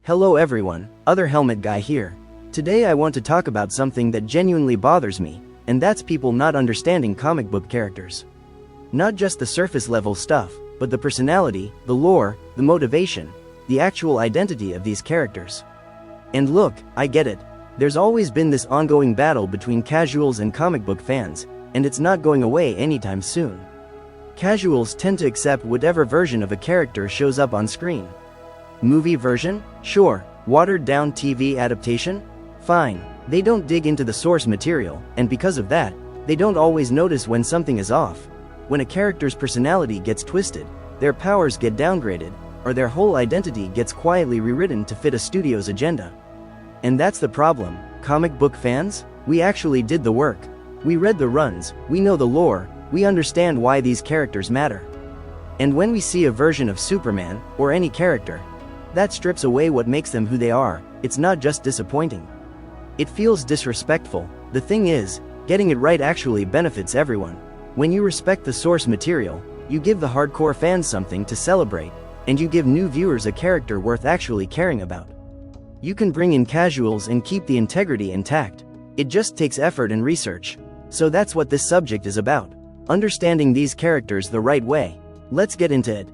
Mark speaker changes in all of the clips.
Speaker 1: Hello everyone, Other Helmet Guy here. Today I want to talk about something that genuinely bothers me, and that's people not understanding comic book characters. Not just the surface level stuff, but the personality, the lore, the motivation, the actual identity of these characters. And look, I get it. There's always been this ongoing battle between casuals and comic book fans, and it's not going away anytime soon. Casuals tend to accept whatever version of a character shows up on screen. Movie version? Sure. Watered down TV adaptation? Fine. They don't dig into the source material, and because of that, they don't always notice when something is off. When a character's personality gets twisted, their powers get downgraded, or their whole identity gets quietly rewritten to fit a studio's agenda. And that's the problem. Comic book fans? We actually did the work. We read the runs, we know the lore, we understand why these characters matter. And when we see a version of Superman, or any character, that strips away what makes them who they are. It's not just disappointing. It feels disrespectful. The thing is, getting it right actually benefits everyone. When you respect the source material, you give the hardcore fans something to celebrate, and you give new viewers a character worth actually caring about. You can bring in casuals and keep the integrity intact. It just takes effort and research. So that's what this subject is about. Understanding these characters the right way. Let's get into it.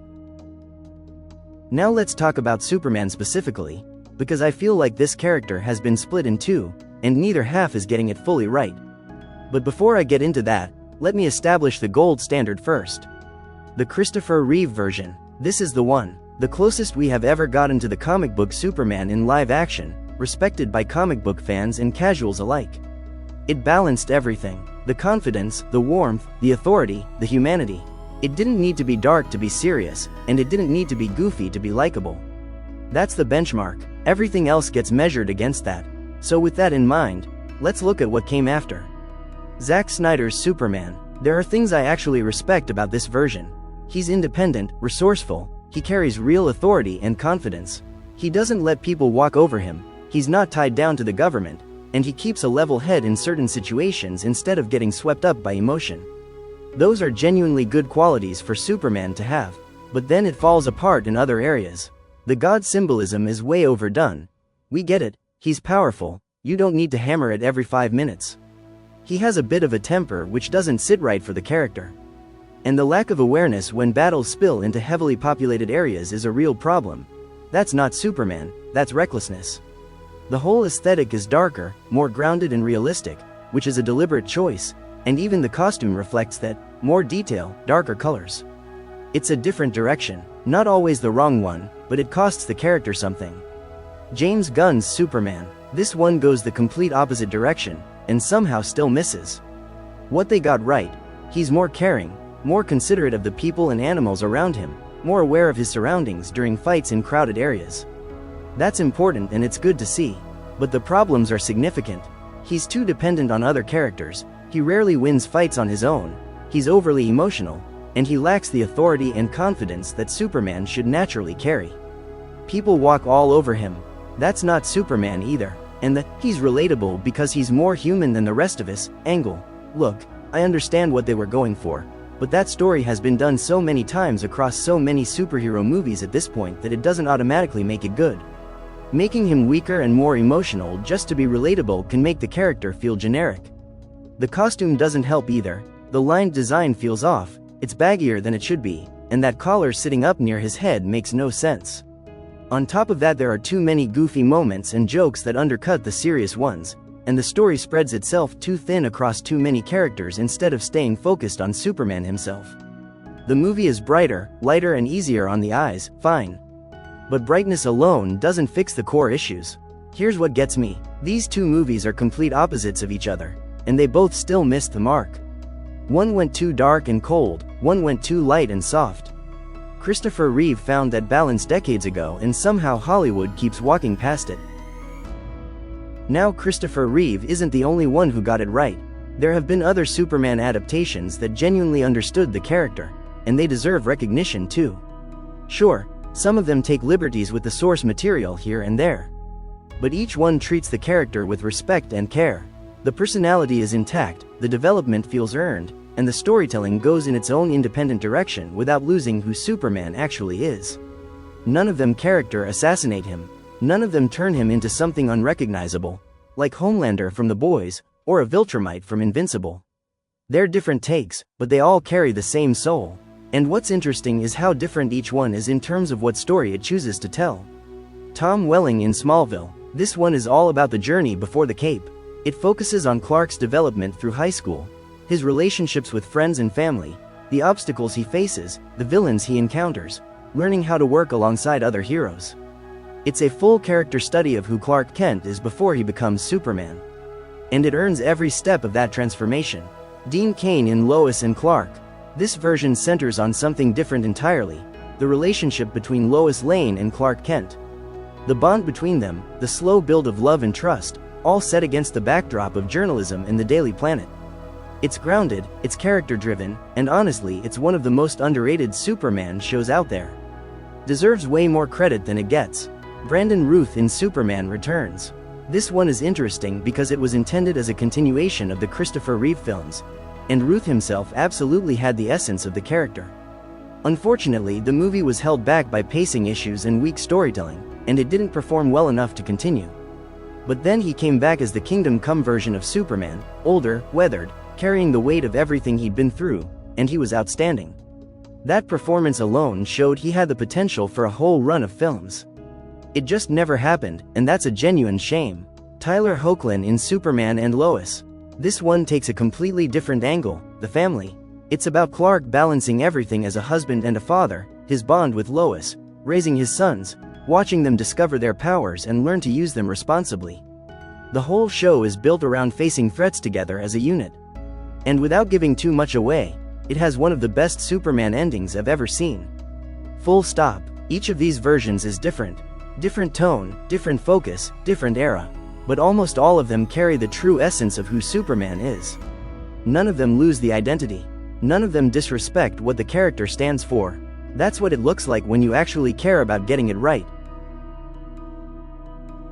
Speaker 1: Now let's talk about Superman specifically, because I feel like this character has been split in two, and neither half is getting it fully right. But before I get into that, let me establish the gold standard first. The Christopher Reeve version. This is the one, the closest we have ever gotten to the comic book Superman in live action, respected by comic book fans and casuals alike. It balanced everything. The confidence, the warmth, the authority, the humanity. It didn't need to be dark to be serious, and it didn't need to be goofy to be likable. That's the benchmark. Everything else gets measured against that. So with that in mind, let's look at what came after. Zack Snyder's Superman. There are things I actually respect about this version. He's independent, resourceful, he carries real authority and confidence. He doesn't let people walk over him, he's not tied down to the government, and he keeps a level head in certain situations instead of getting swept up by emotion. Those are genuinely good qualities for Superman to have, but then it falls apart in other areas. The god symbolism is way overdone. We get it, he's powerful, you don't need to hammer it every 5 minutes. He has a bit of a temper which doesn't sit right for the character. And the lack of awareness when battles spill into heavily populated areas is a real problem. That's not Superman, that's recklessness. The whole aesthetic is darker, more grounded and realistic, which is a deliberate choice, and even the costume reflects that, more detail, darker colors. It's a different direction, not always the wrong one, but it costs the character something. James Gunn's Superman. This one goes the complete opposite direction, and somehow still misses. What they got right: he's more caring, more considerate of the people and animals around him, more aware of his surroundings during fights in crowded areas. That's important and it's good to see. But the problems are significant. He's too dependent on other characters, he rarely wins fights on his own, he's overly emotional, and he lacks the authority and confidence that Superman should naturally carry. People walk all over him. That's not Superman either. And the "he's relatable because he's more human than the rest of us" angle. Look, I understand what they were going for, but that story has been done so many times across so many superhero movies at this point that it doesn't automatically make it good. Making him weaker and more emotional just to be relatable can make the character feel generic. The costume doesn't help either. The line design feels off, it's baggier than it should be, and that collar sitting up near his head makes no sense. On top of that, there are too many goofy moments and jokes that undercut the serious ones, and the story spreads itself too thin across too many characters instead of staying focused on Superman himself. The movie is brighter, lighter and easier on the eyes, fine. But brightness alone doesn't fix the core issues. Here's what gets me. These two movies are complete opposites of each other, and they both still missed the mark. One went too dark and cold, one went too light and soft. Christopher Reeve found that balance decades ago and somehow Hollywood keeps walking past it. Now Christopher Reeve isn't the only one who got it right. There have been other Superman adaptations that genuinely understood the character, and they deserve recognition too. Sure, some of them take liberties with the source material here and there. But each one treats the character with respect and care. The personality is intact, the development feels earned, and the storytelling goes in its own independent direction without losing who Superman actually is. None of them character assassinate him. None of them turn him into something unrecognizable, like Homelander from The Boys, or a Viltrumite from Invincible. They're different takes, but they all carry the same soul. And what's interesting is how different each one is in terms of what story it chooses to tell. Tom Welling in Smallville. This one is all about the journey before the cape. It focuses on Clark's development through high school, his relationships with friends and family, the obstacles he faces, the villains he encounters, learning how to work alongside other heroes. It's a full character study of who Clark Kent is before he becomes Superman. And it earns every step of that transformation. Dean Cain in Lois and Clark. This version centers on something different entirely, the relationship between Lois Lane and Clark Kent. The bond between them, the slow build of love and trust, all set against the backdrop of journalism in the Daily Planet. It's grounded, it's character-driven, and honestly it's one of the most underrated Superman shows out there. Deserves way more credit than it gets. Brandon Routh in Superman Returns. This one is interesting because it was intended as a continuation of the Christopher Reeve films, and Routh himself absolutely had the essence of the character. Unfortunately, the movie was held back by pacing issues and weak storytelling, and it didn't perform well enough to continue. But then he came back as the Kingdom Come version of Superman, older, weathered, carrying the weight of everything he'd been through, and he was outstanding. That performance alone showed he had the potential for a whole run of films. It just never happened, and that's a genuine shame. Tyler Hoechlin in Superman and Lois. This one takes a completely different angle, the family. It's about Clark balancing everything as a husband and a father, his bond with Lois, raising his sons, watching them discover their powers and learn to use them responsibly. The whole show is built around facing threats together as a unit. And without giving too much away, it has one of the best Superman endings I've ever seen. Full stop. Each of these versions is different. Different tone, different focus, different era. But almost all of them carry the true essence of who Superman is. None of them lose the identity. None of them disrespect what the character stands for. That's what it looks like when you actually care about getting it right.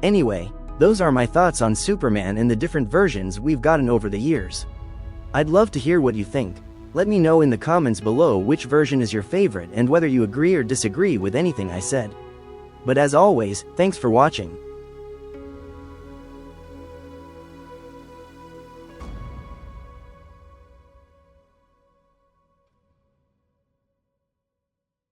Speaker 1: Anyway, those are my thoughts on Superman and the different versions we've gotten over the years. I'd love to hear what you think. Let me know in the comments below which version is your favorite and whether you agree or disagree with anything I said. But as always, thanks for watching.